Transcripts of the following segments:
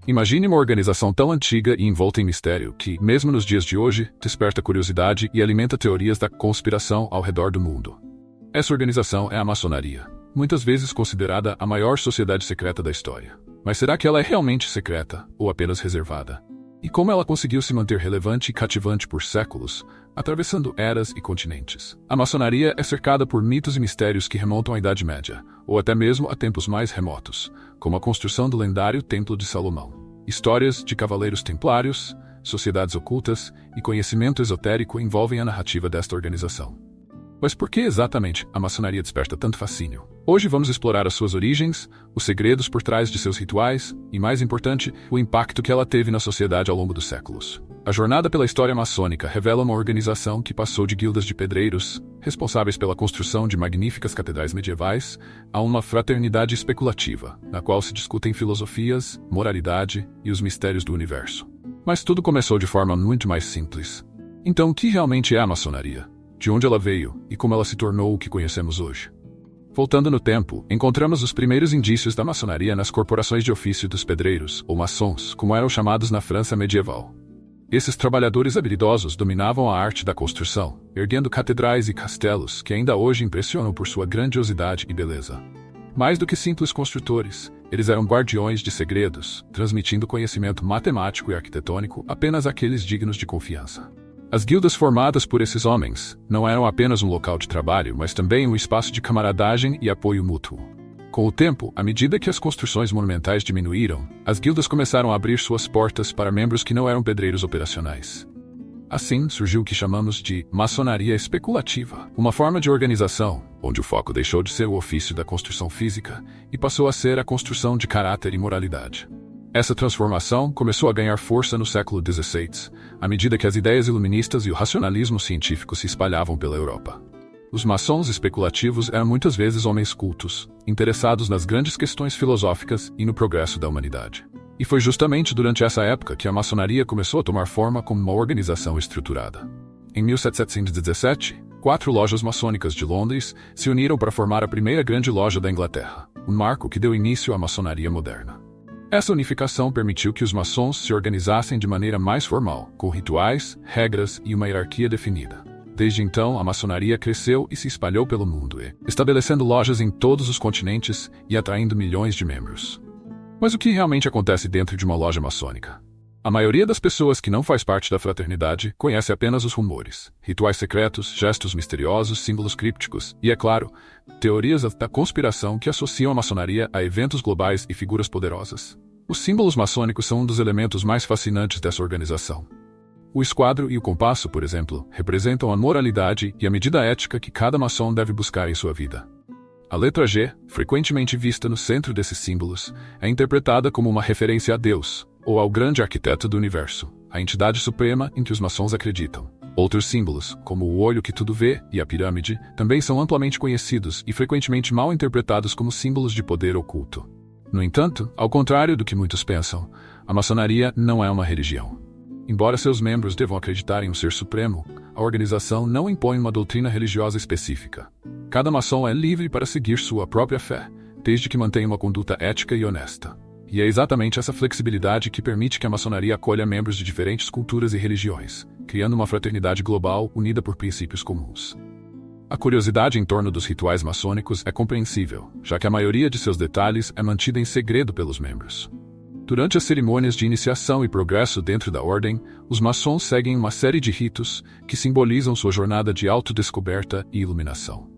Imagine uma organização tão antiga e envolta em mistério que, mesmo nos dias de hoje, desperta curiosidade e alimenta teorias da conspiração ao redor do mundo. Essa organização é a maçonaria, muitas vezes considerada a maior sociedade secreta da história. Mas será que ela é realmente secreta ou apenas reservada? E como ela conseguiu se manter relevante e cativante por séculos, atravessando eras e continentes? A maçonaria é cercada por mitos e mistérios que remontam à Idade Média, ou até mesmo a tempos mais remotos, como a construção do lendário Templo de Salomão. Histórias de cavaleiros templários, sociedades ocultas e conhecimento esotérico envolvem a narrativa desta organização. Mas por que exatamente a maçonaria desperta tanto fascínio? Hoje vamos explorar as suas origens, os segredos por trás de seus rituais e, mais importante, o impacto que ela teve na sociedade ao longo dos séculos. A jornada pela história maçônica revela uma organização que passou de guildas de pedreiros, responsáveis pela construção de magníficas catedrais medievais, a uma fraternidade especulativa, na qual se discutem filosofias, moralidade e os mistérios do universo. Mas tudo começou de forma muito mais simples. Então, o que realmente é a maçonaria? De onde ela veio e como ela se tornou o que conhecemos hoje? Voltando no tempo, encontramos os primeiros indícios da maçonaria nas corporações de ofício dos pedreiros, ou maçons, como eram chamados na França medieval. Esses trabalhadores habilidosos dominavam a arte da construção, erguendo catedrais e castelos que ainda hoje impressionam por sua grandiosidade e beleza. Mais do que simples construtores, eles eram guardiões de segredos, transmitindo conhecimento matemático e arquitetônico apenas àqueles dignos de confiança. As guildas formadas por esses homens não eram apenas um local de trabalho, mas também um espaço de camaradagem e apoio mútuo. Com o tempo, à medida que as construções monumentais diminuíram, as guildas começaram a abrir suas portas para membros que não eram pedreiros operacionais. Assim, surgiu o que chamamos de maçonaria especulativa, uma forma de organização onde o foco deixou de ser o ofício da construção física e passou a ser a construção de caráter e moralidade. Essa transformação começou a ganhar força no século XVI, à medida que as ideias iluministas e o racionalismo científico se espalhavam pela Europa. Os maçons especulativos eram muitas vezes homens cultos, interessados nas grandes questões filosóficas e no progresso da humanidade. E foi justamente durante essa época que a maçonaria começou a tomar forma como uma organização estruturada. Em 1717, 4 lojas maçônicas de Londres se uniram para formar a primeira grande loja da Inglaterra, um marco que deu início à maçonaria moderna. Essa unificação permitiu que os maçons se organizassem de maneira mais formal, com rituais, regras e uma hierarquia definida. Desde então, a maçonaria cresceu e se espalhou pelo mundo, estabelecendo lojas em todos os continentes e atraindo milhões de membros. Mas o que realmente acontece dentro de uma loja maçônica? A maioria das pessoas que não faz parte da fraternidade conhece apenas os rumores, rituais secretos, gestos misteriosos, símbolos crípticos e, é claro, teorias da conspiração que associam a maçonaria a eventos globais e figuras poderosas. Os símbolos maçônicos são um dos elementos mais fascinantes dessa organização. O esquadro e o compasso, por exemplo, representam a moralidade e a medida ética que cada maçom deve buscar em sua vida. A letra G, frequentemente vista no centro desses símbolos, é interpretada como uma referência a Deus, ou ao grande arquiteto do universo, a entidade suprema em que os maçons acreditam. Outros símbolos, como o olho que tudo vê e a pirâmide, também são amplamente conhecidos e frequentemente mal interpretados como símbolos de poder oculto. No entanto, ao contrário do que muitos pensam, a maçonaria não é uma religião. Embora seus membros devam acreditar em um ser supremo, a organização não impõe uma doutrina religiosa específica. Cada maçom é livre para seguir sua própria fé, desde que mantenha uma conduta ética e honesta. E é exatamente essa flexibilidade que permite que a maçonaria acolha membros de diferentes culturas e religiões, criando uma fraternidade global unida por princípios comuns. A curiosidade em torno dos rituais maçônicos é compreensível, já que a maioria de seus detalhes é mantida em segredo pelos membros. Durante as cerimônias de iniciação e progresso dentro da ordem, os maçons seguem uma série de ritos que simbolizam sua jornada de autodescoberta e iluminação.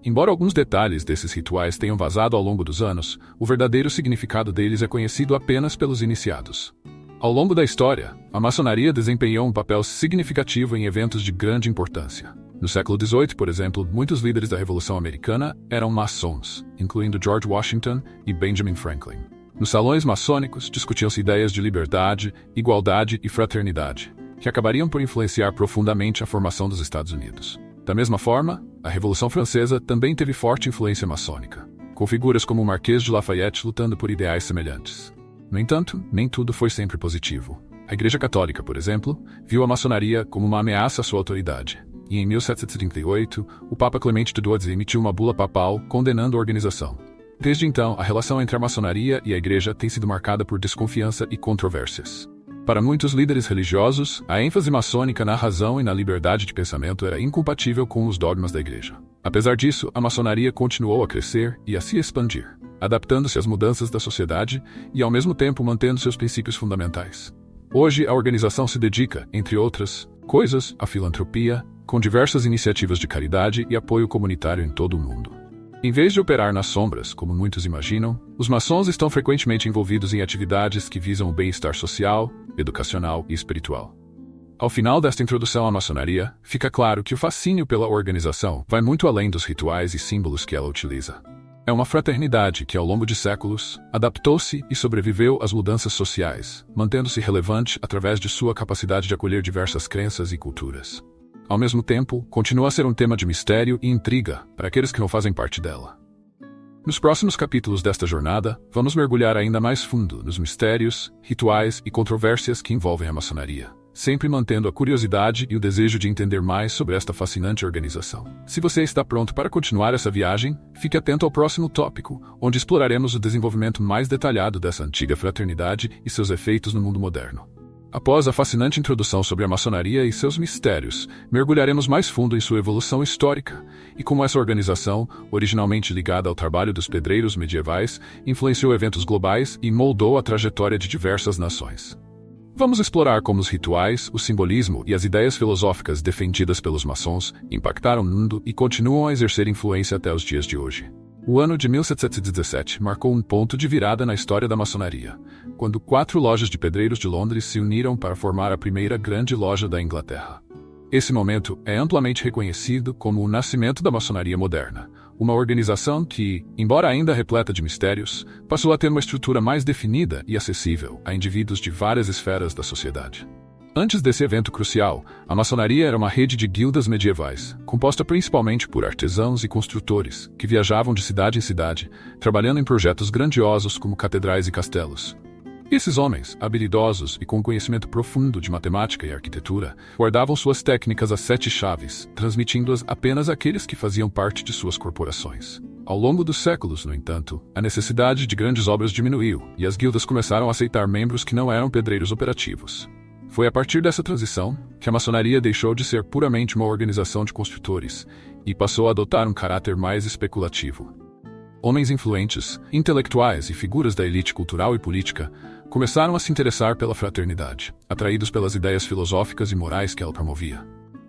Embora alguns detalhes desses rituais tenham vazado ao longo dos anos, o verdadeiro significado deles é conhecido apenas pelos iniciados. Ao longo da história, a maçonaria desempenhou um papel significativo em eventos de grande importância. No século XVIII, por exemplo, muitos líderes da Revolução Americana eram maçons, incluindo George Washington e Benjamin Franklin. Nos salões maçônicos discutiam-se ideias de liberdade, igualdade e fraternidade, que acabariam por influenciar profundamente a formação dos Estados Unidos. Da mesma forma, a Revolução Francesa também teve forte influência maçônica, com figuras como o Marquês de Lafayette lutando por ideais semelhantes. No entanto, nem tudo foi sempre positivo. A Igreja Católica, por exemplo, viu a maçonaria como uma ameaça à sua autoridade, e em 1738, o Papa Clemente XII emitiu uma bula papal condenando a organização. Desde então, a relação entre a maçonaria e a igreja tem sido marcada por desconfiança e controvérsias. Para muitos líderes religiosos, a ênfase maçônica na razão e na liberdade de pensamento era incompatível com os dogmas da igreja. Apesar disso, a maçonaria continuou a crescer e a se expandir, adaptando-se às mudanças da sociedade e, ao mesmo tempo, mantendo seus princípios fundamentais. Hoje, a organização se dedica, entre outras coisas, à filantropia, com diversas iniciativas de caridade e apoio comunitário em todo o mundo. Em vez de operar nas sombras, como muitos imaginam, os maçons estão frequentemente envolvidos em atividades que visam o bem-estar social, educacional e espiritual. Ao final desta introdução à maçonaria, fica claro que o fascínio pela organização vai muito além dos rituais e símbolos que ela utiliza. É uma fraternidade que, ao longo de séculos, adaptou-se e sobreviveu às mudanças sociais, mantendo-se relevante através de sua capacidade de acolher diversas crenças e culturas. Ao mesmo tempo, continua a ser um tema de mistério e intriga para aqueles que não fazem parte dela. Nos próximos capítulos desta jornada, vamos mergulhar ainda mais fundo nos mistérios, rituais e controvérsias que envolvem a maçonaria, sempre mantendo a curiosidade e o desejo de entender mais sobre esta fascinante organização. Se você está pronto para continuar essa viagem, fique atento ao próximo tópico, onde exploraremos o desenvolvimento mais detalhado dessa antiga fraternidade e seus efeitos no mundo moderno. Após a fascinante introdução sobre a maçonaria e seus mistérios, mergulharemos mais fundo em sua evolução histórica e como essa organização, originalmente ligada ao trabalho dos pedreiros medievais, influenciou eventos globais e moldou a trajetória de diversas nações. Vamos explorar como os rituais, o simbolismo e as ideias filosóficas defendidas pelos maçons impactaram o mundo e continuam a exercer influência até os dias de hoje. O ano de 1717 marcou um ponto de virada na história da maçonaria, quando 4 lojas de pedreiros de Londres se uniram para formar a primeira grande loja da Inglaterra. Esse momento é amplamente reconhecido como o nascimento da maçonaria moderna, uma organização que, embora ainda repleta de mistérios, passou a ter uma estrutura mais definida e acessível a indivíduos de várias esferas da sociedade. Antes desse evento crucial, a maçonaria era uma rede de guildas medievais, composta principalmente por artesãos e construtores, que viajavam de cidade em cidade, trabalhando em projetos grandiosos como catedrais e castelos. Esses homens, habilidosos e com conhecimento profundo de matemática e arquitetura, guardavam suas técnicas às 7 chaves, transmitindo-as apenas àqueles que faziam parte de suas corporações. Ao longo dos séculos, no entanto, a necessidade de grandes obras diminuiu, e as guildas começaram a aceitar membros que não eram pedreiros operativos. Foi a partir dessa transição que a maçonaria deixou de ser puramente uma organização de construtores e passou a adotar um caráter mais especulativo. Homens influentes, intelectuais e figuras da elite cultural e política começaram a se interessar pela fraternidade, atraídos pelas ideias filosóficas e morais que ela promovia.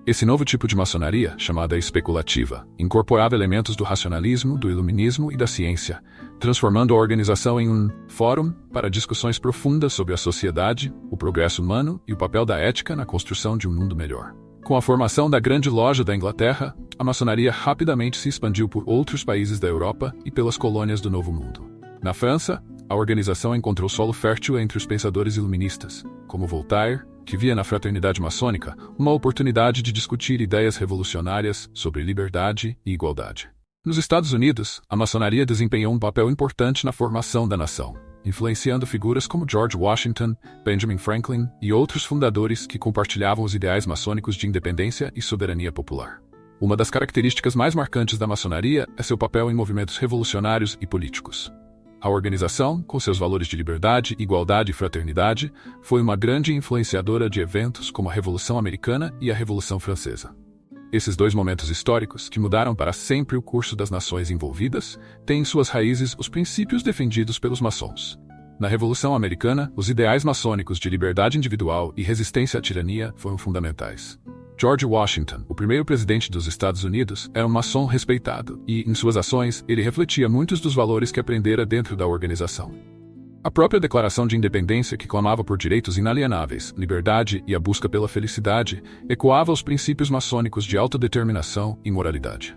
Esse novo tipo de maçonaria, chamada especulativa, incorporava elementos do racionalismo, do iluminismo e da ciência, transformando a organização em um fórum para discussões profundas sobre a sociedade, o progresso humano e o papel da ética na construção de um mundo melhor. Com a formação da Grande Loja da Inglaterra, a maçonaria rapidamente se expandiu por outros países da Europa e pelas colônias do Novo Mundo. Na França, a organização encontrou solo fértil entre os pensadores iluministas, como Voltaire, que via na fraternidade maçônica uma oportunidade de discutir ideias revolucionárias sobre liberdade e igualdade. Nos Estados Unidos, a maçonaria desempenhou um papel importante na formação da nação, influenciando figuras como George Washington, Benjamin Franklin e outros fundadores que compartilhavam os ideais maçônicos de independência e soberania popular. Uma das características mais marcantes da maçonaria é seu papel em movimentos revolucionários e políticos. A organização, com seus valores de liberdade, igualdade e fraternidade, foi uma grande influenciadora de eventos como a Revolução Americana e a Revolução Francesa. Esses 2 momentos históricos, que mudaram para sempre o curso das nações envolvidas, têm em suas raízes os princípios defendidos pelos maçons. Na Revolução Americana, os ideais maçônicos de liberdade individual e resistência à tirania foram fundamentais. George Washington, o primeiro presidente dos Estados Unidos, era um maçom respeitado e, em suas ações, ele refletia muitos dos valores que aprendera dentro da organização. A própria Declaração de Independência, que clamava por direitos inalienáveis, liberdade e a busca pela felicidade, ecoava os princípios maçônicos de autodeterminação e moralidade.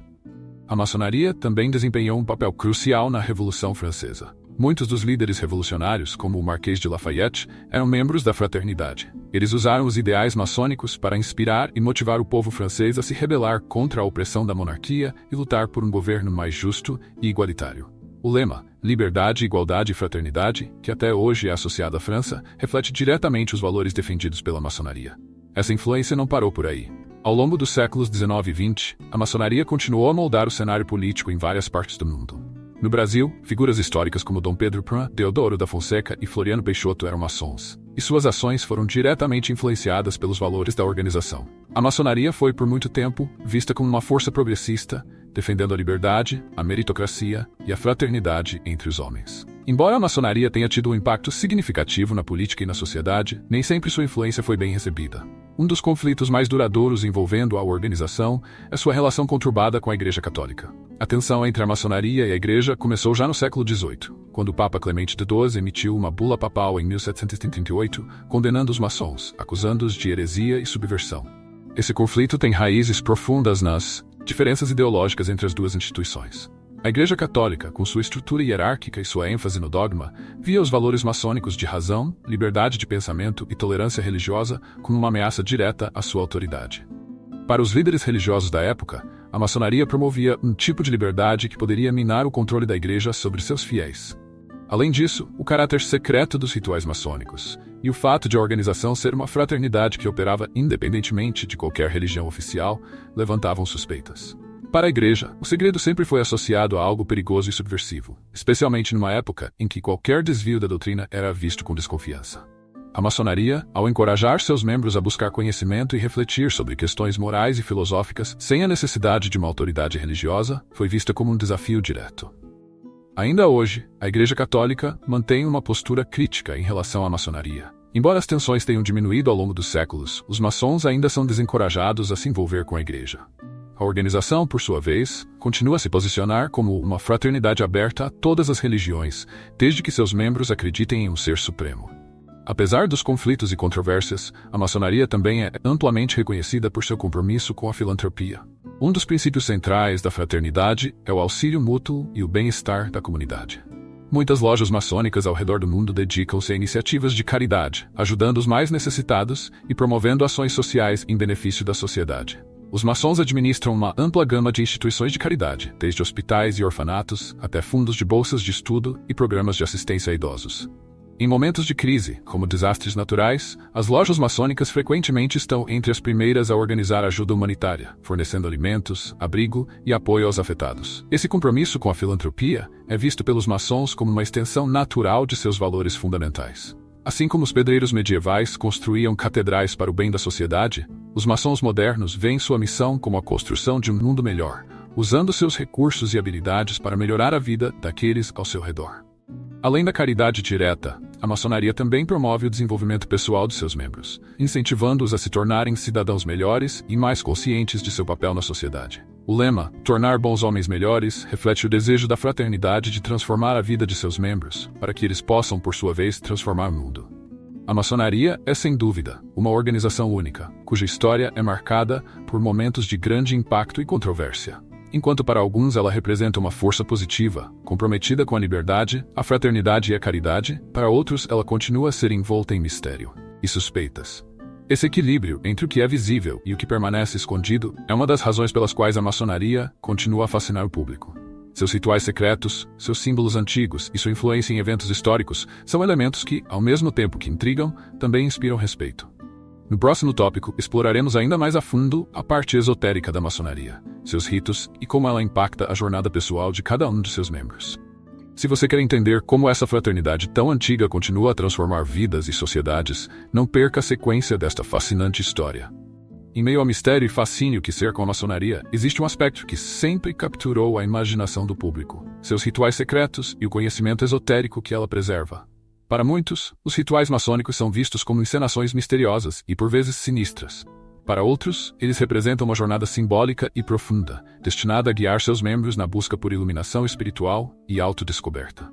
A maçonaria também desempenhou um papel crucial na Revolução Francesa. Muitos dos líderes revolucionários, como o Marquês de Lafayette, eram membros da fraternidade. Eles usaram os ideais maçônicos para inspirar e motivar o povo francês a se rebelar contra a opressão da monarquia e lutar por um governo mais justo e igualitário. O lema, liberdade, igualdade e fraternidade, que até hoje é associado à França, reflete diretamente os valores defendidos pela maçonaria. Essa influência não parou por aí. Ao longo dos séculos XIX e XX, a maçonaria continuou a moldar o cenário político em várias partes do mundo. No Brasil, figuras históricas como Dom Pedro I, Deodoro da Fonseca e Floriano Peixoto eram maçons, e suas ações foram diretamente influenciadas pelos valores da organização. A maçonaria foi, por muito tempo, vista como uma força progressista, defendendo a liberdade, a meritocracia e a fraternidade entre os homens. Embora a maçonaria tenha tido um impacto significativo na política e na sociedade, nem sempre sua influência foi bem recebida. Um dos conflitos mais duradouros envolvendo a organização é sua relação conturbada com a Igreja Católica. A tensão entre a maçonaria e a Igreja começou já no século XVIII, quando o Papa Clemente XII emitiu uma bula papal em 1738, condenando os maçons, acusando-os de heresia e subversão. Esse conflito tem raízes profundas nas diferenças ideológicas entre as duas instituições. A Igreja Católica, com sua estrutura hierárquica e sua ênfase no dogma, via os valores maçônicos de razão, liberdade de pensamento e tolerância religiosa como uma ameaça direta à sua autoridade. Para os líderes religiosos da época, a maçonaria promovia um tipo de liberdade que poderia minar o controle da Igreja sobre seus fiéis. Além disso, o caráter secreto dos rituais maçônicos e o fato de a organização ser uma fraternidade que operava independentemente de qualquer religião oficial levantavam suspeitas. Para a Igreja, o segredo sempre foi associado a algo perigoso e subversivo, especialmente numa época em que qualquer desvio da doutrina era visto com desconfiança. A maçonaria, ao encorajar seus membros a buscar conhecimento e refletir sobre questões morais e filosóficas sem a necessidade de uma autoridade religiosa, foi vista como um desafio direto. Ainda hoje, a Igreja Católica mantém uma postura crítica em relação à maçonaria. Embora as tensões tenham diminuído ao longo dos séculos, os maçons ainda são desencorajados a se envolver com a Igreja. A organização, por sua vez, continua a se posicionar como uma fraternidade aberta a todas as religiões, desde que seus membros acreditem em um ser supremo. Apesar dos conflitos e controvérsias, a maçonaria também é amplamente reconhecida por seu compromisso com a filantropia. Um dos princípios centrais da fraternidade é o auxílio mútuo e o bem-estar da comunidade. Muitas lojas maçônicas ao redor do mundo dedicam-se a iniciativas de caridade, ajudando os mais necessitados e promovendo ações sociais em benefício da sociedade. Os maçons administram uma ampla gama de instituições de caridade, desde hospitais e orfanatos até fundos de bolsas de estudo e programas de assistência a idosos. Em momentos de crise, como desastres naturais, as lojas maçônicas frequentemente estão entre as primeiras a organizar ajuda humanitária, fornecendo alimentos, abrigo e apoio aos afetados. Esse compromisso com a filantropia é visto pelos maçons como uma extensão natural de seus valores fundamentais. Assim como os pedreiros medievais construíam catedrais para o bem da sociedade, os maçons modernos veem sua missão como a construção de um mundo melhor, usando seus recursos e habilidades para melhorar a vida daqueles ao seu redor. Além da caridade direta, a maçonaria também promove o desenvolvimento pessoal de seus membros, incentivando-os a se tornarem cidadãos melhores e mais conscientes de seu papel na sociedade. O lema, tornar bons homens melhores, reflete o desejo da fraternidade de transformar a vida de seus membros, para que eles possam, por sua vez, transformar o mundo. A maçonaria é, sem dúvida, uma organização única, cuja história é marcada por momentos de grande impacto e controvérsia. Enquanto para alguns ela representa uma força positiva, comprometida com a liberdade, a fraternidade e a caridade, para outros ela continua a ser envolta em mistério e suspeitas. Esse equilíbrio entre o que é visível e o que permanece escondido é uma das razões pelas quais a maçonaria continua a fascinar o público. Seus rituais secretos, seus símbolos antigos e sua influência em eventos históricos são elementos que, ao mesmo tempo que intrigam, também inspiram respeito. No próximo tópico, exploraremos ainda mais a fundo a parte esotérica da maçonaria, seus ritos e como ela impacta a jornada pessoal de cada um de seus membros. Se você quer entender como essa fraternidade tão antiga continua a transformar vidas e sociedades, não perca a sequência desta fascinante história. Em meio ao mistério e fascínio que cercam a maçonaria, existe um aspecto que sempre capturou a imaginação do público: seus rituais secretos e o conhecimento esotérico que ela preserva. Para muitos, os rituais maçônicos são vistos como encenações misteriosas e por vezes sinistras. Para outros, eles representam uma jornada simbólica e profunda, destinada a guiar seus membros na busca por iluminação espiritual e autodescoberta.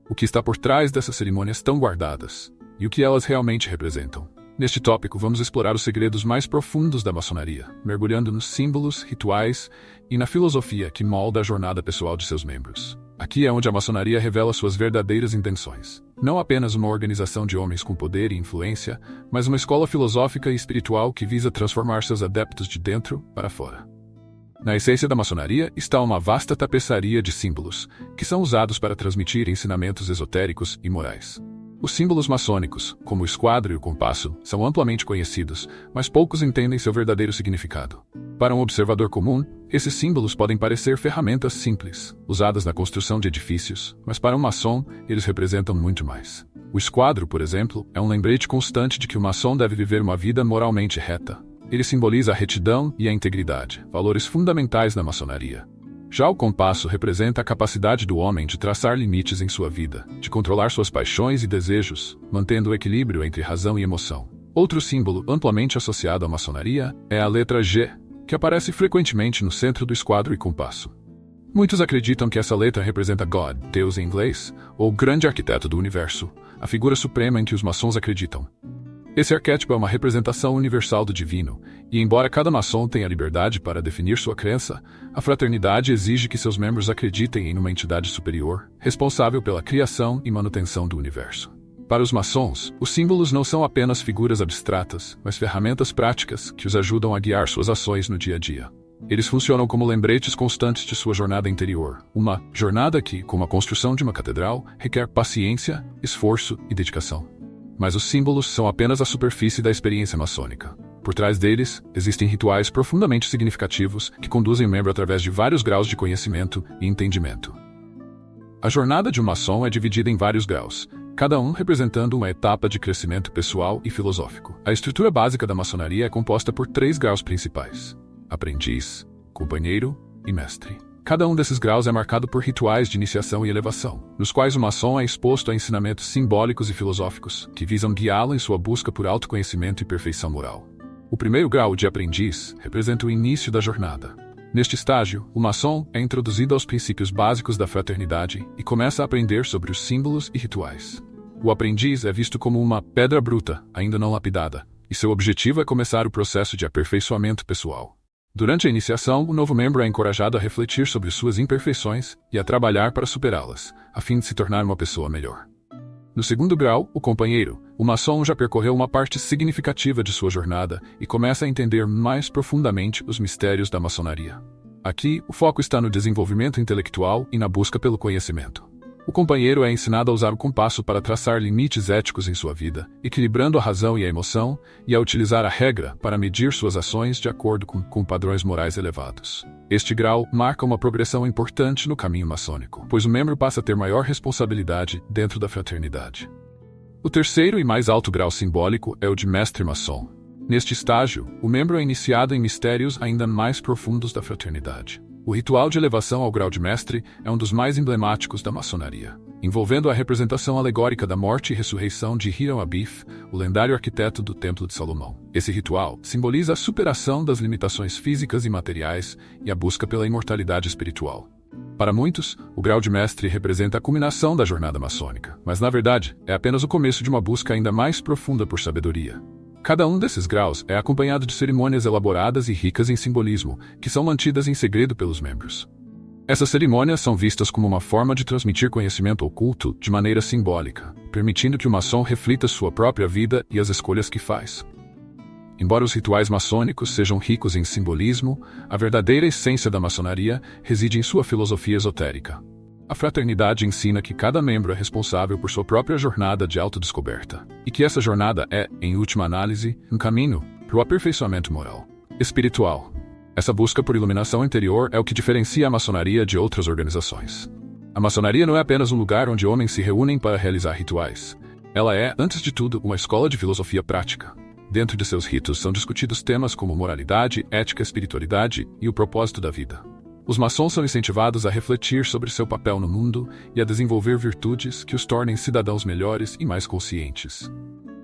O que está por trás dessas cerimônias tão guardadas? E o que elas realmente representam? Neste tópico, vamos explorar os segredos mais profundos da maçonaria, mergulhando nos símbolos, rituais e na filosofia que molda a jornada pessoal de seus membros. Aqui é onde a maçonaria revela suas verdadeiras intenções. Não apenas uma organização de homens com poder e influência, mas uma escola filosófica e espiritual que visa transformar seus adeptos de dentro para fora. Na essência da maçonaria está uma vasta tapeçaria de símbolos, que são usados para transmitir ensinamentos esotéricos e morais. Os símbolos maçônicos, como o esquadro e o compasso, são amplamente conhecidos, mas poucos entendem seu verdadeiro significado. Para um observador comum, Esses símbolos podem parecer ferramentas simples, usadas na construção de edifícios, mas para um maçom, eles representam muito mais. O esquadro, por exemplo, é um lembrete constante de que o maçom deve viver uma vida moralmente reta. Ele simboliza a retidão e a integridade, valores fundamentais na maçonaria. Já o compasso representa a capacidade do homem de traçar limites em sua vida, de controlar suas paixões e desejos, mantendo o equilíbrio entre razão e emoção. Outro símbolo amplamente associado à maçonaria é a letra G, que aparece frequentemente no centro do esquadro e compasso. Muitos acreditam que essa letra representa God, Deus em inglês, ou grande arquiteto do universo, a figura suprema em que os maçons acreditam. Esse arquétipo é uma representação universal do divino, e embora cada maçom tenha liberdade para definir sua crença, a fraternidade exige que seus membros acreditem em uma entidade superior, responsável pela criação e manutenção do universo. Para os maçons, os símbolos não são apenas figuras abstratas, mas ferramentas práticas que os ajudam a guiar suas ações no dia a dia. Eles funcionam como lembretes constantes de sua jornada interior, uma jornada que, como a construção de uma catedral, requer paciência, esforço e dedicação. Mas os símbolos são apenas a superfície da experiência maçônica. Por trás deles, existem rituais profundamente significativos que conduzem o membro através de vários graus de conhecimento e entendimento. A jornada de um maçom é dividida em vários graus, cada um representando uma etapa de crescimento pessoal e filosófico. A estrutura básica da maçonaria é composta por 3 graus principais: aprendiz, companheiro e mestre. Cada um desses graus é marcado por rituais de iniciação e elevação, nos quais o maçom é exposto a ensinamentos simbólicos e filosóficos, que visam guiá-lo em sua busca por autoconhecimento e perfeição moral. O primeiro grau de aprendiz representa o início da jornada. Neste estágio, o maçom é introduzido aos princípios básicos da fraternidade e começa a aprender sobre os símbolos e rituais. O aprendiz é visto como uma pedra bruta, ainda não lapidada, e seu objetivo é começar o processo de aperfeiçoamento pessoal. Durante a iniciação, o novo membro é encorajado a refletir sobre suas imperfeições e a trabalhar para superá-las, a fim de se tornar uma pessoa melhor. No segundo grau, o companheiro, o maçom já percorreu uma parte significativa de sua jornada e começa a entender mais profundamente os mistérios da maçonaria. Aqui, o foco está no desenvolvimento intelectual e na busca pelo conhecimento. O companheiro é ensinado a usar o compasso para traçar limites éticos em sua vida, equilibrando a razão e a emoção, e a utilizar a regra para medir suas ações de acordo com padrões morais elevados. Este grau marca uma progressão importante no caminho maçônico, pois o membro passa a ter maior responsabilidade dentro da fraternidade. O terceiro e mais alto grau simbólico é o de mestre maçom. Neste estágio, o membro é iniciado em mistérios ainda mais profundos da fraternidade. O ritual de elevação ao grau de mestre é um dos mais emblemáticos da maçonaria, envolvendo a representação alegórica da morte e ressurreição de Hiram Abif, o lendário arquiteto do Templo de Salomão. Esse ritual simboliza a superação das limitações físicas e materiais e a busca pela imortalidade espiritual. Para muitos, o grau de mestre representa a culminação da jornada maçônica, mas na verdade é apenas o começo de uma busca ainda mais profunda por sabedoria. Cada um desses graus é acompanhado de cerimônias elaboradas e ricas em simbolismo, que são mantidas em segredo pelos membros. Essas cerimônias são vistas como uma forma de transmitir conhecimento oculto de maneira simbólica, permitindo que o maçom reflita sua própria vida e as escolhas que faz. Embora os rituais maçônicos sejam ricos em simbolismo, a verdadeira essência da maçonaria reside em sua filosofia esotérica. A fraternidade ensina que cada membro é responsável por sua própria jornada de autodescoberta, e que essa jornada é, em última análise, um caminho para o aperfeiçoamento moral, espiritual. Essa busca por iluminação interior é o que diferencia a maçonaria de outras organizações. A maçonaria não é apenas um lugar onde homens se reúnem para realizar rituais. Ela é, antes de tudo, uma escola de filosofia prática. Dentro de seus ritos são discutidos temas como moralidade, ética, espiritualidade e o propósito da vida. Os maçons são incentivados a refletir sobre seu papel no mundo e a desenvolver virtudes que os tornem cidadãos melhores e mais conscientes.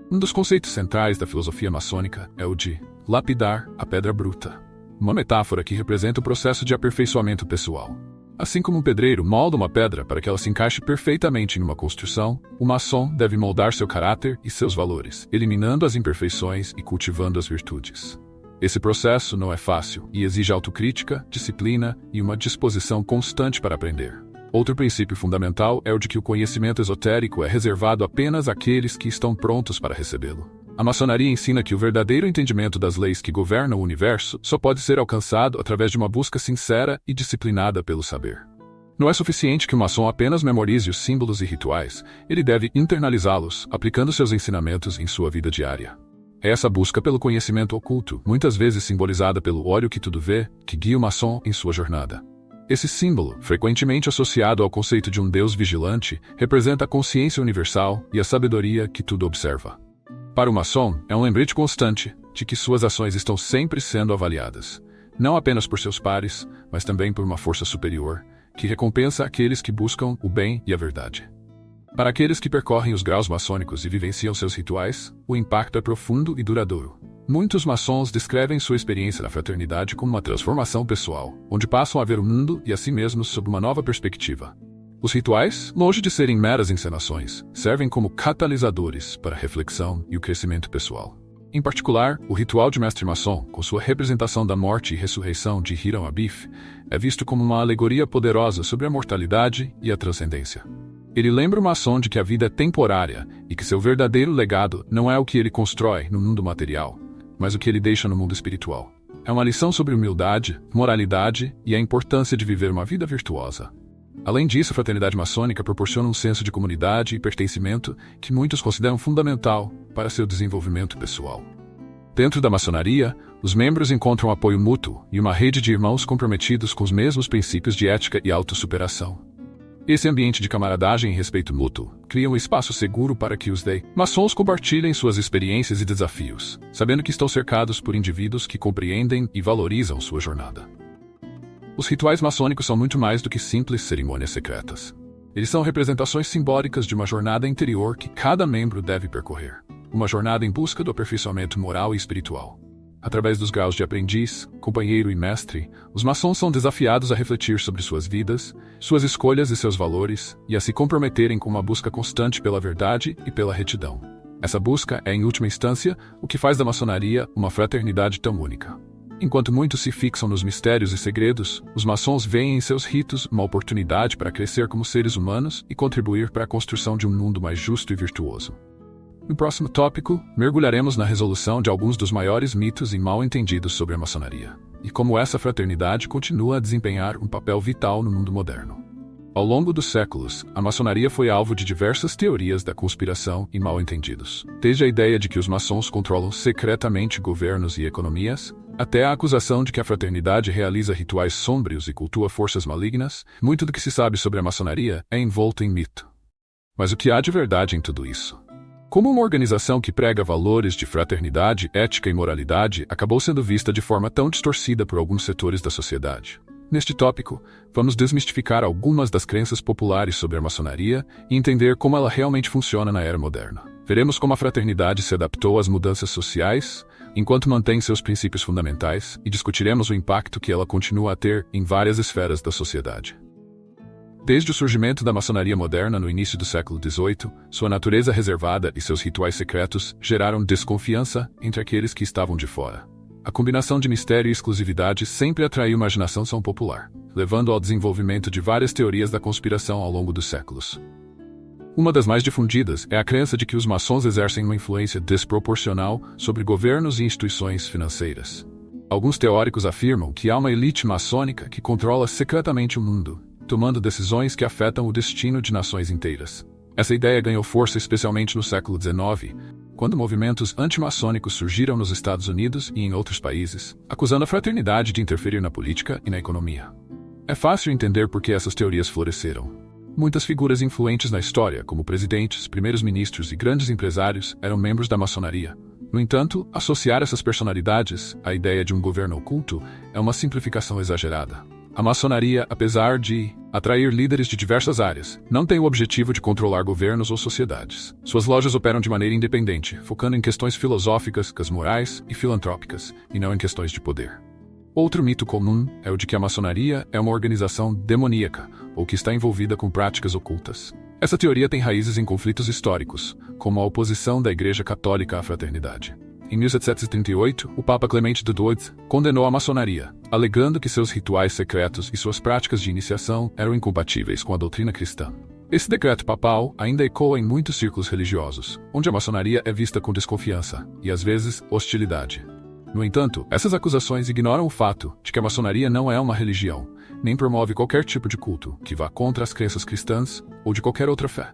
Um dos conceitos centrais da filosofia maçônica é o de lapidar a pedra bruta, uma metáfora que representa o processo de aperfeiçoamento pessoal. Assim como um pedreiro molda uma pedra para que ela se encaixe perfeitamente em uma construção, o maçom deve moldar seu caráter e seus valores, eliminando as imperfeições e cultivando as virtudes. Esse processo não é fácil e exige autocrítica, disciplina e uma disposição constante para aprender. Outro princípio fundamental é o de que o conhecimento esotérico é reservado apenas àqueles que estão prontos para recebê-lo. A maçonaria ensina que o verdadeiro entendimento das leis que governam o universo só pode ser alcançado através de uma busca sincera e disciplinada pelo saber. Não é suficiente que o maçom apenas memorize os símbolos e rituais, ele deve internalizá-los, aplicando seus ensinamentos em sua vida diária. É essa busca pelo conhecimento oculto, muitas vezes simbolizada pelo olho que tudo vê, que guia o maçom em sua jornada. Esse símbolo, frequentemente associado ao conceito de um Deus vigilante, representa a consciência universal e a sabedoria que tudo observa. Para o maçom, é um lembrete constante de que suas ações estão sempre sendo avaliadas, não apenas por seus pares, mas também por uma força superior, que recompensa aqueles que buscam o bem e a verdade. Para aqueles que percorrem os graus maçônicos e vivenciam seus rituais, o impacto é profundo e duradouro. Muitos maçons descrevem sua experiência na fraternidade como uma transformação pessoal, onde passam a ver o mundo e a si mesmos sob uma nova perspectiva. Os rituais, longe de serem meras encenações, servem como catalisadores para a reflexão e o crescimento pessoal. Em particular, o ritual de mestre maçom, com sua representação da morte e ressurreição de Hiram Abif, é visto como uma alegoria poderosa sobre a mortalidade e a transcendência. Ele lembra o maçom de que a vida é temporária e que seu verdadeiro legado não é o que ele constrói no mundo material, mas o que ele deixa no mundo espiritual. É uma lição sobre humildade, moralidade e a importância de viver uma vida virtuosa. Além disso, a fraternidade maçônica proporciona um senso de comunidade e pertencimento que muitos consideram fundamental para seu desenvolvimento pessoal. Dentro da maçonaria, os membros encontram apoio mútuo e uma rede de irmãos comprometidos com os mesmos princípios de ética e autossuperação. Esse ambiente de camaradagem e respeito mútuo cria um espaço seguro para que os maçons compartilhem suas experiências e desafios, sabendo que estão cercados por indivíduos que compreendem e valorizam sua jornada. Os rituais maçônicos são muito mais do que simples cerimônias secretas. Eles são representações simbólicas de uma jornada interior que cada membro deve percorrer. Uma jornada em busca do aperfeiçoamento moral e espiritual. Através dos graus de aprendiz, companheiro e mestre, os maçons são desafiados a refletir sobre suas vidas, suas escolhas e seus valores, e a se comprometerem com uma busca constante pela verdade e pela retidão. Essa busca é, em última instância, o que faz da maçonaria uma fraternidade tão única. Enquanto muitos se fixam nos mistérios e segredos, os maçons veem em seus ritos uma oportunidade para crescer como seres humanos e contribuir para a construção de um mundo mais justo e virtuoso. No próximo tópico, mergulharemos na resolução de alguns dos maiores mitos e mal entendidos sobre a maçonaria, e como essa fraternidade continua a desempenhar um papel vital no mundo moderno. Ao longo dos séculos, a maçonaria foi alvo de diversas teorias da conspiração e mal entendidos, desde a ideia de que os maçons controlam secretamente governos e economias, até a acusação de que a fraternidade realiza rituais sômbrios e cultua forças malignas. Muito do que se sabe sobre a maçonaria é envolto em mito. Mas o que há de verdade em tudo isso? Como uma organização que prega valores de fraternidade, ética e moralidade acabou sendo vista de forma tão distorcida por alguns setores da sociedade? Neste tópico, vamos desmistificar algumas das crenças populares sobre a maçonaria e entender como ela realmente funciona na era moderna. Veremos como a fraternidade se adaptou às mudanças sociais, enquanto mantém seus princípios fundamentais, e discutiremos o impacto que ela continua a ter em várias esferas da sociedade. Desde o surgimento da maçonaria moderna no início do século XVIII, sua natureza reservada e seus rituais secretos geraram desconfiança entre aqueles que estavam de fora. A combinação de mistério e exclusividade sempre atraiu a imaginação popular, levando ao desenvolvimento de várias teorias da conspiração ao longo dos séculos. Uma das mais difundidas é a crença de que os maçons exercem uma influência desproporcional sobre governos e instituições financeiras. Alguns teóricos afirmam que há uma elite maçônica que controla secretamente o mundo, tomando decisões que afetam o destino de nações inteiras. Essa ideia ganhou força especialmente no século XIX, quando movimentos antimaçônicos surgiram nos Estados Unidos e em outros países, acusando a fraternidade de interferir na política e na economia. É fácil entender por que essas teorias floresceram. Muitas figuras influentes na história, como presidentes, primeiros-ministros e grandes empresários, eram membros da maçonaria. No entanto, associar essas personalidades à ideia de um governo oculto é uma simplificação exagerada. A maçonaria, apesar de atrair líderes de diversas áreas, não tem o objetivo de controlar governos ou sociedades. Suas lojas operam de maneira independente, focando em questões filosóficas, morais e filantrópicas, e não em questões de poder. Outro mito comum é o de que a maçonaria é uma organização demoníaca, ou que está envolvida com práticas ocultas. Essa teoria tem raízes em conflitos históricos, como a oposição da Igreja Católica à fraternidade. Em 1738, o Papa Clemente XII condenou a maçonaria, alegando que seus rituais secretos e suas práticas de iniciação eram incompatíveis com a doutrina cristã. Esse decreto papal ainda ecoa em muitos círculos religiosos, onde a maçonaria é vista com desconfiança e, às vezes, hostilidade. No entanto, essas acusações ignoram o fato de que a maçonaria não é uma religião, nem promove qualquer tipo de culto que vá contra as crenças cristãs ou de qualquer outra fé.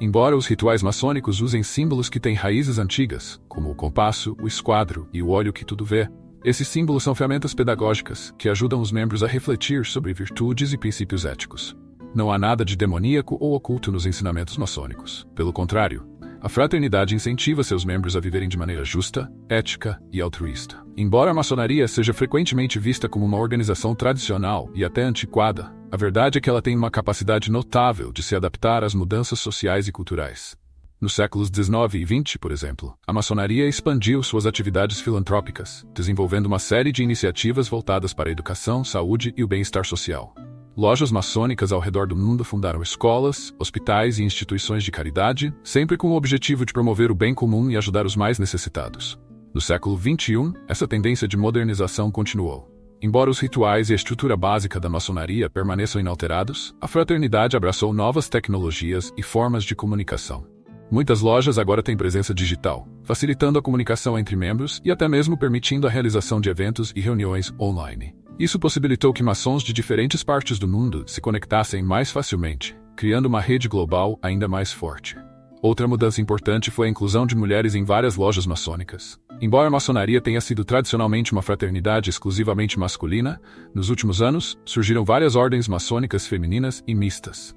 Embora os rituais maçônicos usem símbolos que têm raízes antigas, como o compasso, o esquadro e o olho que tudo vê, esses símbolos são ferramentas pedagógicas que ajudam os membros a refletir sobre virtudes e princípios éticos. Não há nada de demoníaco ou oculto nos ensinamentos maçônicos. Pelo contrário, a fraternidade incentiva seus membros a viverem de maneira justa, ética e altruísta. Embora a maçonaria seja frequentemente vista como uma organização tradicional e até antiquada, a verdade é que ela tem uma capacidade notável de se adaptar às mudanças sociais e culturais. Nos séculos XIX e XX, por exemplo, a maçonaria expandiu suas atividades filantrópicas, desenvolvendo uma série de iniciativas voltadas para a educação, saúde e o bem-estar social. Lojas maçônicas ao redor do mundo fundaram escolas, hospitais e instituições de caridade, sempre com o objetivo de promover o bem comum e ajudar os mais necessitados. No século XXI, essa tendência de modernização continuou. Embora os rituais e a estrutura básica da maçonaria permaneçam inalterados, a fraternidade abraçou novas tecnologias e formas de comunicação. Muitas lojas agora têm presença digital, facilitando a comunicação entre membros e até mesmo permitindo a realização de eventos e reuniões online. Isso possibilitou que maçons de diferentes partes do mundo se conectassem mais facilmente, criando uma rede global ainda mais forte. Outra mudança importante foi a inclusão de mulheres em várias lojas maçônicas. Embora a maçonaria tenha sido tradicionalmente uma fraternidade exclusivamente masculina, nos últimos anos surgiram várias ordens maçônicas femininas e mistas.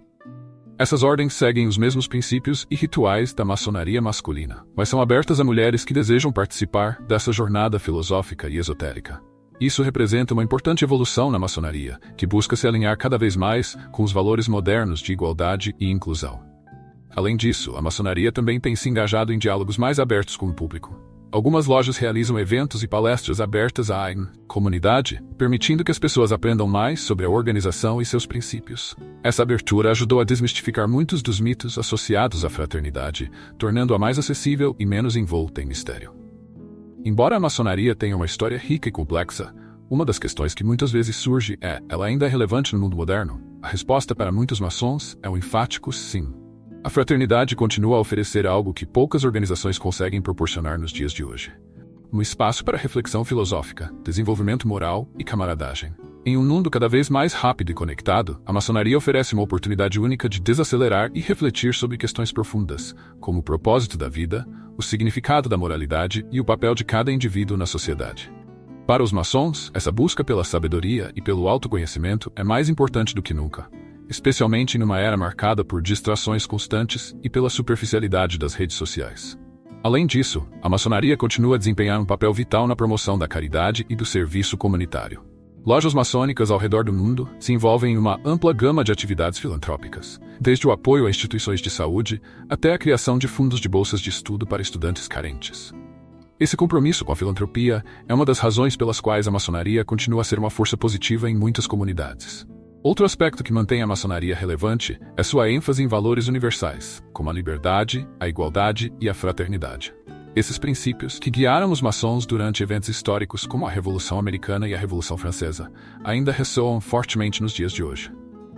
Essas ordens seguem os mesmos princípios e rituais da maçonaria masculina, mas são abertas a mulheres que desejam participar dessa jornada filosófica e esotérica. Isso representa uma importante evolução na maçonaria, que busca se alinhar cada vez mais com os valores modernos de igualdade e inclusão. Além disso, a maçonaria também tem se engajado em diálogos mais abertos com o público. Algumas lojas realizam eventos e palestras abertas à comunidade, permitindo que as pessoas aprendam mais sobre a organização e seus princípios. Essa abertura ajudou a desmistificar muitos dos mitos associados à fraternidade, tornando-a mais acessível e menos envolta em mistério. Embora a maçonaria tenha uma história rica e complexa, uma das questões que muitas vezes surge é: ela ainda é relevante no mundo moderno? A resposta para muitos maçons é um enfático sim. A fraternidade continua a oferecer algo que poucas organizações conseguem proporcionar nos dias de hoje: um espaço para reflexão filosófica, desenvolvimento moral e camaradagem. Em um mundo cada vez mais rápido e conectado, a maçonaria oferece uma oportunidade única de desacelerar e refletir sobre questões profundas, como o propósito da vida, o significado da moralidade e o papel de cada indivíduo na sociedade. Para os maçons, essa busca pela sabedoria e pelo autoconhecimento é mais importante do que nunca, especialmente numa era marcada por distrações constantes e pela superficialidade das redes sociais. Além disso, a maçonaria continua a desempenhar um papel vital na promoção da caridade e do serviço comunitário. Lojas maçônicas ao redor do mundo se envolvem em uma ampla gama de atividades filantrópicas, desde o apoio a instituições de saúde até a criação de fundos de bolsas de estudo para estudantes carentes. Esse compromisso com a filantropia é uma das razões pelas quais a maçonaria continua a ser uma força positiva em muitas comunidades. Outro aspecto que mantém a maçonaria relevante é sua ênfase em valores universais, como a liberdade, a igualdade e a fraternidade. Esses princípios, que guiaram os maçons durante eventos históricos como a Revolução Americana e a Revolução Francesa, ainda ressoam fortemente nos dias de hoje.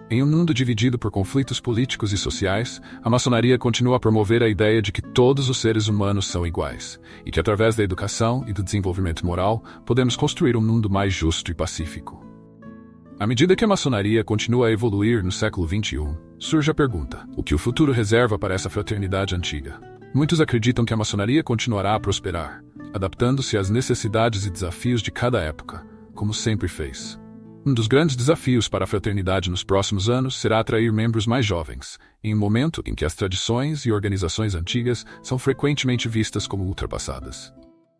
Em um mundo dividido por conflitos políticos e sociais, a maçonaria continua a promover a ideia de que todos os seres humanos são iguais, e que através da educação e do desenvolvimento moral, podemos construir um mundo mais justo e pacífico. À medida que a maçonaria continua a evoluir no século XXI, surge a pergunta: o que o futuro reserva para essa fraternidade antiga? Muitos acreditam que a maçonaria continuará a prosperar, adaptando-se às necessidades e desafios de cada época, como sempre fez. Um dos grandes desafios para a fraternidade nos próximos anos será atrair membros mais jovens, em um momento em que as tradições e organizações antigas são frequentemente vistas como ultrapassadas.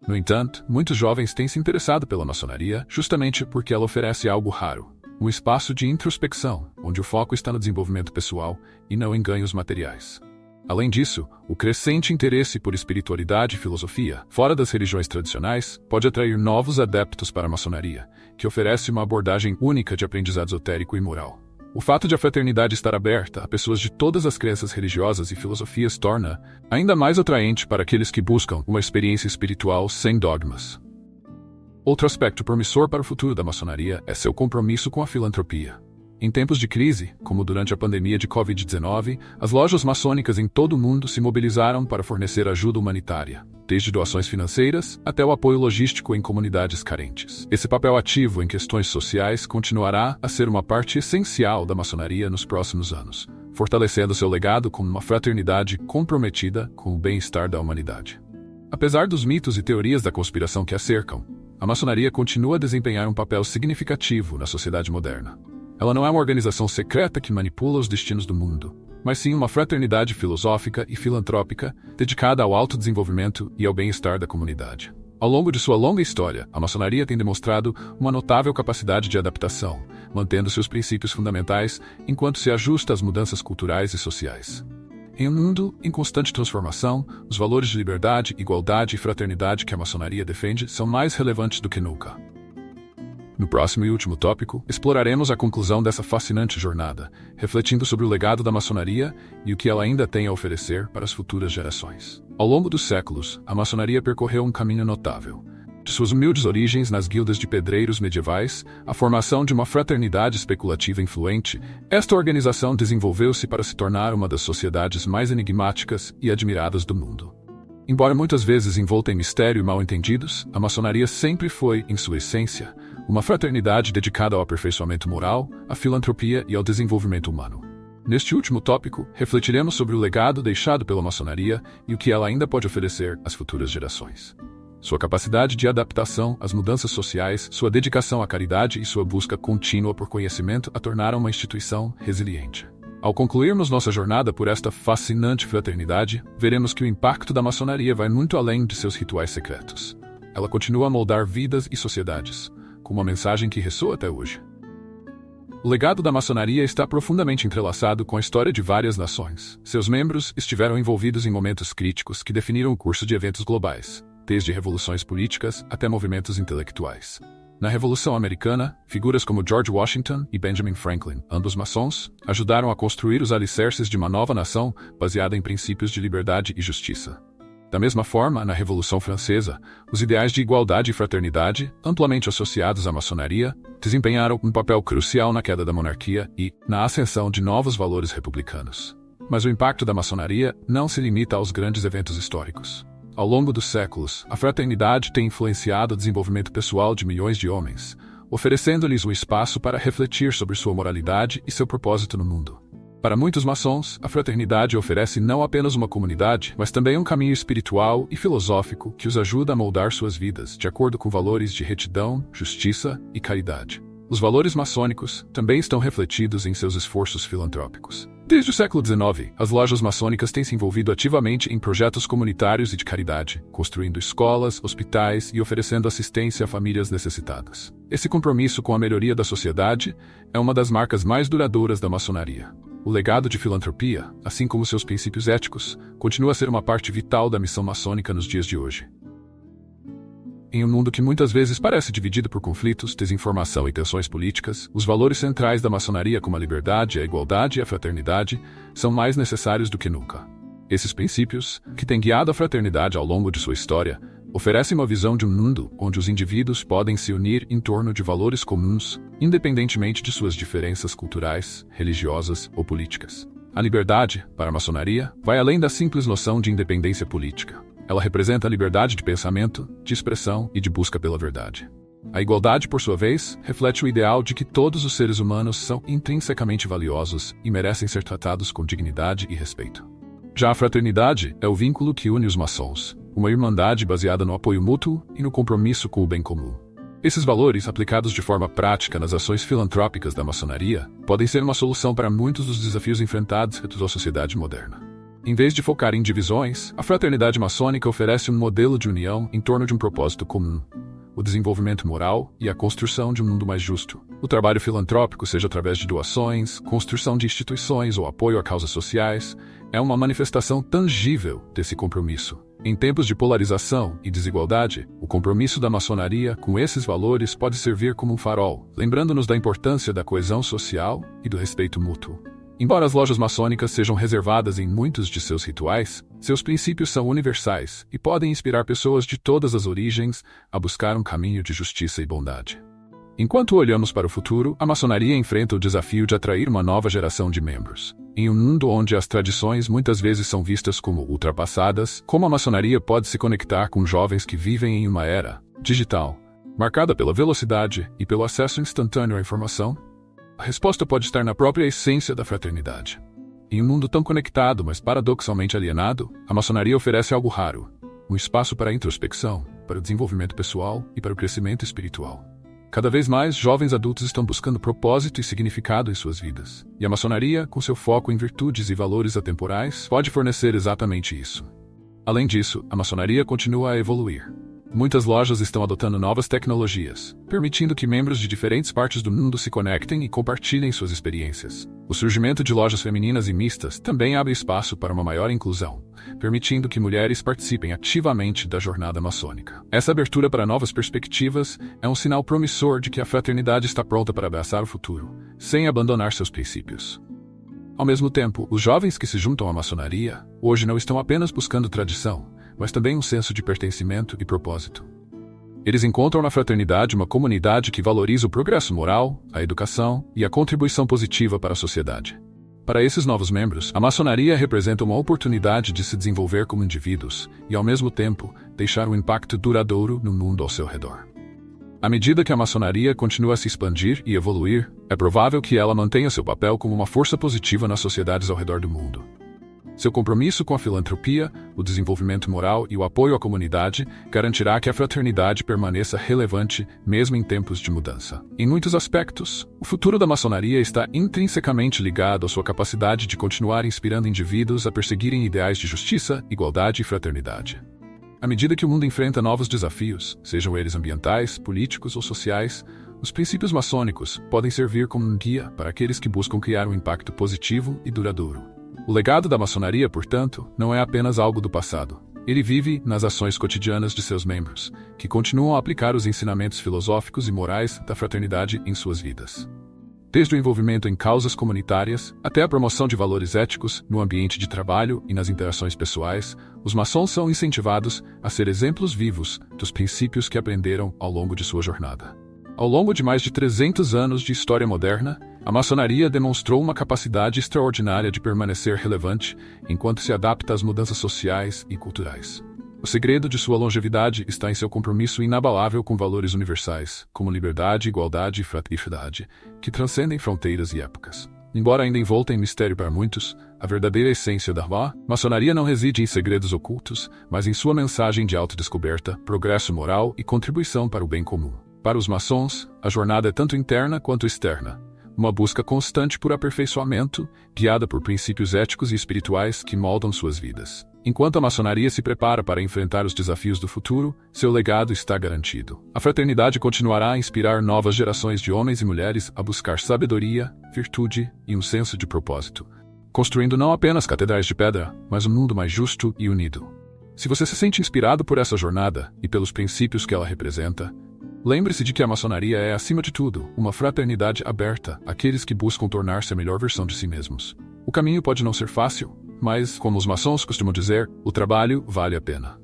No entanto, muitos jovens têm se interessado pela maçonaria justamente porque ela oferece algo raro: um espaço de introspecção, onde o foco está no desenvolvimento pessoal e não em ganhos materiais. Além disso, o crescente interesse por espiritualidade e filosofia, fora das religiões tradicionais, pode atrair novos adeptos para a maçonaria, que oferece uma abordagem única de aprendizado esotérico e moral. O fato de a fraternidade estar aberta a pessoas de todas as crenças religiosas e filosofias torna ainda mais atraente para aqueles que buscam uma experiência espiritual sem dogmas. Outro aspecto promissor para o futuro da maçonaria é seu compromisso com a filantropia. Em tempos de crise, como durante a pandemia de Covid-19, as lojas maçônicas em todo o mundo se mobilizaram para fornecer ajuda humanitária, desde doações financeiras até o apoio logístico em comunidades carentes. Esse papel ativo em questões sociais continuará a ser uma parte essencial da maçonaria nos próximos anos, fortalecendo seu legado como uma fraternidade comprometida com o bem-estar da humanidade. Apesar dos mitos e teorias da conspiração que a cercam, a maçonaria continua a desempenhar um papel significativo na sociedade moderna. Ela não é uma organização secreta que manipula os destinos do mundo, mas sim uma fraternidade filosófica e filantrópica dedicada ao autodesenvolvimento e ao bem-estar da comunidade. Ao longo de sua longa história, a maçonaria tem demonstrado uma notável capacidade de adaptação, mantendo seus princípios fundamentais enquanto se ajusta às mudanças culturais e sociais. Em um mundo em constante transformação, os valores de liberdade, igualdade e fraternidade que a maçonaria defende são mais relevantes do que nunca. No próximo e último tópico, exploraremos a conclusão dessa fascinante jornada, refletindo sobre o legado da maçonaria e o que ela ainda tem a oferecer para as futuras gerações. Ao longo dos séculos, a maçonaria percorreu um caminho notável. De suas humildes origens nas guildas de pedreiros medievais, à formação de uma fraternidade especulativa influente, esta organização desenvolveu-se para se tornar uma das sociedades mais enigmáticas e admiradas do mundo. Embora muitas vezes envolta em mistério e mal-entendidos, a maçonaria sempre foi, em sua essência, uma fraternidade dedicada ao aperfeiçoamento moral, à filantropia e ao desenvolvimento humano. Neste último tópico, refletiremos sobre o legado deixado pela maçonaria e o que ela ainda pode oferecer às futuras gerações. Sua capacidade de adaptação às mudanças sociais, sua dedicação à caridade e sua busca contínua por conhecimento a tornaram uma instituição resiliente. Ao concluirmos nossa jornada por esta fascinante fraternidade, veremos que o impacto da maçonaria vai muito além de seus rituais secretos. Ela continua a moldar vidas e sociedades, com uma mensagem que ressoa até hoje. O legado da maçonaria está profundamente entrelaçado com a história de várias nações. Seus membros estiveram envolvidos em momentos críticos que definiram o curso de eventos globais, desde revoluções políticas até movimentos intelectuais. Na Revolução Americana, figuras como George Washington e Benjamin Franklin, ambos maçons, ajudaram a construir os alicerces de uma nova nação baseada em princípios de liberdade e justiça. Da mesma forma, na Revolução Francesa, os ideais de igualdade e fraternidade, amplamente associados à maçonaria, desempenharam um papel crucial na queda da monarquia e na ascensão de novos valores republicanos. Mas o impacto da maçonaria não se limita aos grandes eventos históricos. Ao longo dos séculos, a fraternidade tem influenciado o desenvolvimento pessoal de milhões de homens, oferecendo-lhes um espaço para refletir sobre sua moralidade e seu propósito no mundo. Para muitos maçons, a fraternidade oferece não apenas uma comunidade, mas também um caminho espiritual e filosófico que os ajuda a moldar suas vidas de acordo com valores de retidão, justiça e caridade. Os valores maçônicos também estão refletidos em seus esforços filantrópicos. Desde o século XIX, as lojas maçônicas têm se envolvido ativamente em projetos comunitários e de caridade, construindo escolas, hospitais e oferecendo assistência a famílias necessitadas. Esse compromisso com a melhoria da sociedade é uma das marcas mais duradouras da maçonaria. O legado de filantropia, assim como seus princípios éticos, continua a ser uma parte vital da missão maçônica nos dias de hoje. Em um mundo que muitas vezes parece dividido por conflitos, desinformação e tensões políticas, os valores centrais da maçonaria como a liberdade, a igualdade e a fraternidade são mais necessários do que nunca. Esses princípios, que têm guiado a fraternidade ao longo de sua história, oferecem uma visão de um mundo onde os indivíduos podem se unir em torno de valores comuns, independentemente de suas diferenças culturais, religiosas ou políticas. A liberdade, para a maçonaria, vai além da simples noção de independência política. Ela representa a liberdade de pensamento, de expressão e de busca pela verdade. A igualdade, por sua vez, reflete o ideal de que todos os seres humanos são intrinsecamente valiosos e merecem ser tratados com dignidade e respeito. Já a fraternidade é o vínculo que une os maçons, uma irmandade baseada no apoio mútuo e no compromisso com o bem comum. Esses valores, aplicados de forma prática nas ações filantrópicas da maçonaria, podem ser uma solução para muitos dos desafios enfrentados pela sociedade moderna. Em vez de focar em divisões, a fraternidade maçônica oferece um modelo de união em torno de um propósito comum: o desenvolvimento moral e a construção de um mundo mais justo. O trabalho filantrópico, seja através de doações, construção de instituições ou apoio a causas sociais, é uma manifestação tangível desse compromisso. Em tempos de polarização e desigualdade, o compromisso da maçonaria com esses valores pode servir como um farol, lembrando-nos da importância da coesão social e do respeito mútuo. Embora as lojas maçônicas sejam reservadas em muitos de seus rituais, seus princípios são universais e podem inspirar pessoas de todas as origens a buscar um caminho de justiça e bondade. Enquanto olhamos para o futuro, a maçonaria enfrenta o desafio de atrair uma nova geração de membros. Em um mundo onde as tradições muitas vezes são vistas como ultrapassadas, como a maçonaria pode se conectar com jovens que vivem em uma era digital, marcada pela velocidade e pelo acesso instantâneo à informação? A resposta pode estar na própria essência da fraternidade. Em um mundo tão conectado, mas paradoxalmente alienado, a maçonaria oferece algo raro: um espaço para a introspecção, para o desenvolvimento pessoal e para o crescimento espiritual. Cada vez mais, jovens adultos estão buscando propósito e significado em suas vidas. E a maçonaria, com seu foco em virtudes e valores atemporais, pode fornecer exatamente isso. Além disso, a maçonaria continua a evoluir. Muitas lojas estão adotando novas tecnologias, permitindo que membros de diferentes partes do mundo se conectem e compartilhem suas experiências. O surgimento de lojas femininas e mistas também abre espaço para uma maior inclusão, permitindo que mulheres participem ativamente da jornada maçônica. Essa abertura para novas perspectivas é um sinal promissor de que a fraternidade está pronta para abraçar o futuro, sem abandonar seus princípios. Ao mesmo tempo, os jovens que se juntam à maçonaria hoje não estão apenas buscando tradição, mas também um senso de pertencimento e propósito. Eles encontram na fraternidade uma comunidade que valoriza o progresso moral, a educação e a contribuição positiva para a sociedade. Para esses novos membros, a maçonaria representa uma oportunidade de se desenvolver como indivíduos e, ao mesmo tempo, deixar um impacto duradouro no mundo ao seu redor. À medida que a maçonaria continua a se expandir e evoluir, é provável que ela mantenha seu papel como uma força positiva nas sociedades ao redor do mundo. Seu compromisso com a filantropia, o desenvolvimento moral e o apoio à comunidade garantirá que a fraternidade permaneça relevante mesmo em tempos de mudança. Em muitos aspectos, o futuro da maçonaria está intrinsecamente ligado à sua capacidade de continuar inspirando indivíduos a perseguirem ideais de justiça, igualdade e fraternidade. À medida que o mundo enfrenta novos desafios, sejam eles ambientais, políticos ou sociais, os princípios maçônicos podem servir como um guia para aqueles que buscam criar um impacto positivo e duradouro. O legado da maçonaria, portanto, não é apenas algo do passado. Ele vive nas ações cotidianas de seus membros, que continuam a aplicar os ensinamentos filosóficos e morais da fraternidade em suas vidas. Desde o envolvimento em causas comunitárias até a promoção de valores éticos no ambiente de trabalho e nas interações pessoais, os maçons são incentivados a ser exemplos vivos dos princípios que aprenderam ao longo de sua jornada. Ao longo de mais de 300 anos de história moderna, a maçonaria demonstrou uma capacidade extraordinária de permanecer relevante enquanto se adapta às mudanças sociais e culturais. O segredo de sua longevidade está em seu compromisso inabalável com valores universais, como liberdade, igualdade e fraternidade, que transcendem fronteiras e épocas. Embora ainda envolta em mistério para muitos, a verdadeira essência da maçonaria não reside em segredos ocultos, mas em sua mensagem de autodescoberta, progresso moral e contribuição para o bem comum. Para os maçons, a jornada é tanto interna quanto externa, uma busca constante por aperfeiçoamento, guiada por princípios éticos e espirituais que moldam suas vidas. Enquanto a maçonaria se prepara para enfrentar os desafios do futuro, seu legado está garantido. A fraternidade continuará a inspirar novas gerações de homens e mulheres a buscar sabedoria, virtude e um senso de propósito, construindo não apenas catedrais de pedra, mas um mundo mais justo e unido. Se você se sente inspirado por essa jornada e pelos princípios que ela representa, lembre-se de que a maçonaria é, acima de tudo, uma fraternidade aberta àqueles que buscam tornar-se a melhor versão de si mesmos. O caminho pode não ser fácil, mas, como os maçons costumam dizer, o trabalho vale a pena.